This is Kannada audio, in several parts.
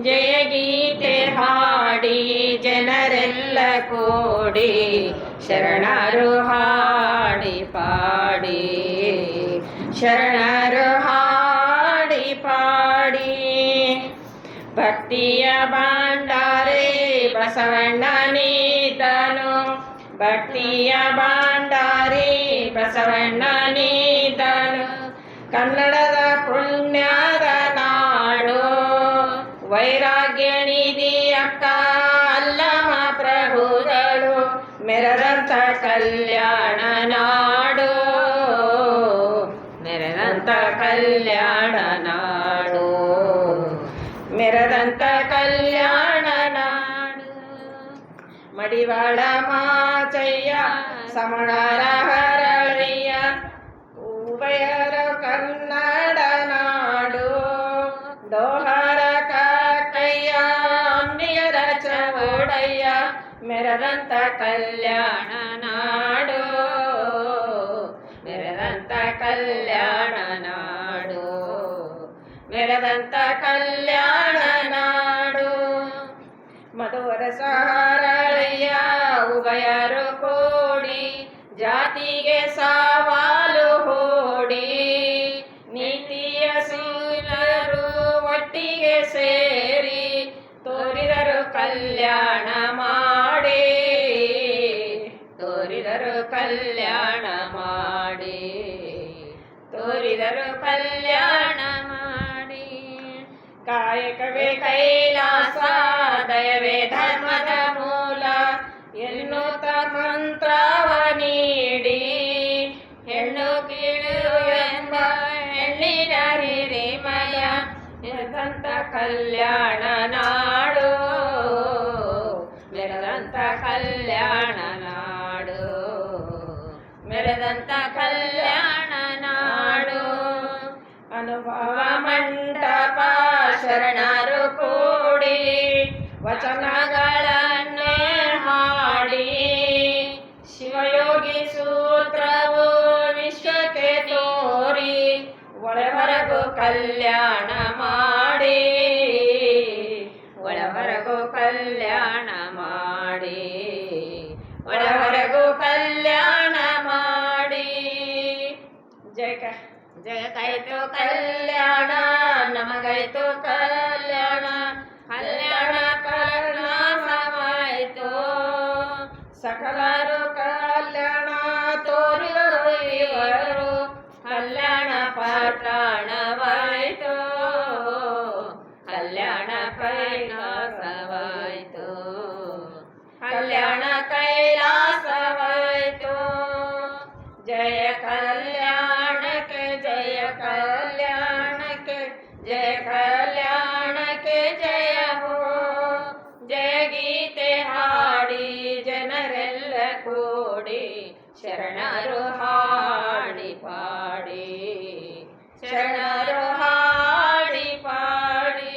ಜಯ ಗೀತೆ ಹಾಡಿ ಜನರೆಲ್ಲ ಕೂಡಿ ಶರಣರು ಹಾಡಿ ಪಾಡಿ ಶರಣರು ಹಾಡಿ ಪಾಡಿ ಭಕ್ತಿಯ ಭಂಡಾರಿ ಬಸವಣ್ಣ ನೀತನು ಭಕ್ತಿಯ ಭಂಡಾರಿ ಬಸವಣ್ಣ ನೀತನು ಕನ್ನಡದ ಪುಣ್ಯದ ನಾಡು ವೈರಾಗ್ಯ ನಿಧಿ ಅಕ್ಕ ಅಲ್ಲಮ ಪ್ರಭುಗಳು ಮೆರೆದಂತ ಕಲ್ಯಾಣ ನಾಡು ಮೆರೆದಂತ ಕಲ್ಯಾಣ ನಾಡು ಮೆರೆದಂತ ಕಲ್ಯಾಣ ನಾಡು ಮಡಿವಾಳ ಮಾಚಯ್ಯ ಸಮಣರ ಹರಳಯ್ಯ ಉಭಯರ ಕನ್ನಡ ನಾಡು ಡೋಹರ ಕಾಕಯ್ಯ ಅಂಬಿಯರ ಚವಡಯ್ಯ ಮೆರೆದಂತ ಕಲ್ಯಾಣ ನಾಡು ಮೆರೆದಂತ ಕಲ್ಯಾಣ ನಾಡು ಮೆರೆದಂತ ಕಲ್ಯಾಣ ನಾಡು ಮಧುವರ ಸಹರಳಯ್ಯ ಉಭಯರು ಕೂಡಿ ಜಾತಿಗೆ ಸವಾಲು ಹೂಡಿ ನೀತಿಯ ಶೀಲರು ಒಟ್ಟಿಗೆ ಸೇರಿ ತೋರಿದರು ಕಲ್ಯಾಣ ಮಾಡಿ ತೋರಿದರು ಕಲ್ಯಾಣ ಮಾಡಿ ತೋರಿದರು ಕಲ್ಯಾಣ ಮಾಡಿ ಕಾಯಕವೇ ಕೈಲಾಸ ದಯವೇ ಧರ್ಮದ ಮೂಲ ಎನ್ನುತ್ತ ಮಂತ್ರವ ನೀಡಿ ಹೆಣ್ಣು ಕೀಳು ಎಂಬ ಹೆಣ್ಣಿನ ಹಿರಿಮಯ ಮೆರೆದಂತ ಕಲ್ಯಾಣ ನಾಡು ಮೆರೆದಂತ ಕಲ್ಯಾಣ ನಾಡು ಮೆರೆದಂತ ಕಲ್ಯಾಣ ನಾಡು ಅನುಭವ ಮಂಟಪ ಶರಣರು ಕೂಡಿ ವಚನಗಳನ್ನೇ ಹಾಡಿ ಶಿವಯೋಗಿ ಸೂತ್ರವು ವಿಶ್ವಕ್ಕೆ ತೋರಿ ಒಳವರೆಗೂ ಕಲ್ಯಾಣ ಮಾಡಿ ಒಳವರೆಗೂ ಕಲ್ಯಾಣ ಮಾಡಿ ಒಳವರೆಗೂ ಕಲ್ಯಾಣ ಮಾಡಿ ಜಗತ್ತಾಯ್ತು ಕಲ್ಯಾಣ ನಮಗಾಯ್ತು ಕಲ್ಯಾಣ ಕಲ್ಯಾಣ ಪರಿಣಾಮವಾಯಿತು ಸಕಲರು ಕಲ್ಯಾಣ ತೋರಿದರು ಇವರು ಕಲ್ಯಾಣ ಪಟ್ಟಣವಾಯಿತು ಕಲ್ಯಾಣ ಕೈಲಾಸವಾಯಿತು ಕಲ್ಯಾಣ ಕೈಲಾಸವಾಯಿತು ಜಯ ಕಲ್ಯಾಣಕ್ಕೆ ಜಯ ಕಲ್ಯಾಣಕ್ಕೆ ಜಯ ಕಲ್ಯಾಣಕ್ಕೆ ಜಯ ಹೋ ಜಯ ಗೀತೆ ಹಾಡಿ ಜನರೆಲ್ಲ ಕೂಡಿ ಶರಣರು ಹಾಡಿ ಪಾಡಿ ಶರಣರು ಹಾಡಿ ಪಾಡಿ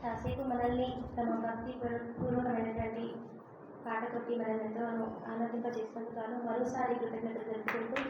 కాసేపు మనల్ని తమ భక్తి పూర్వకమైనటువంటి పాట కొట్టి మనల్ని ఎంతో ఆనందింపజేసినందుకు మరోసారి కృతజ్ఞతలు తెలుపుకుంటూ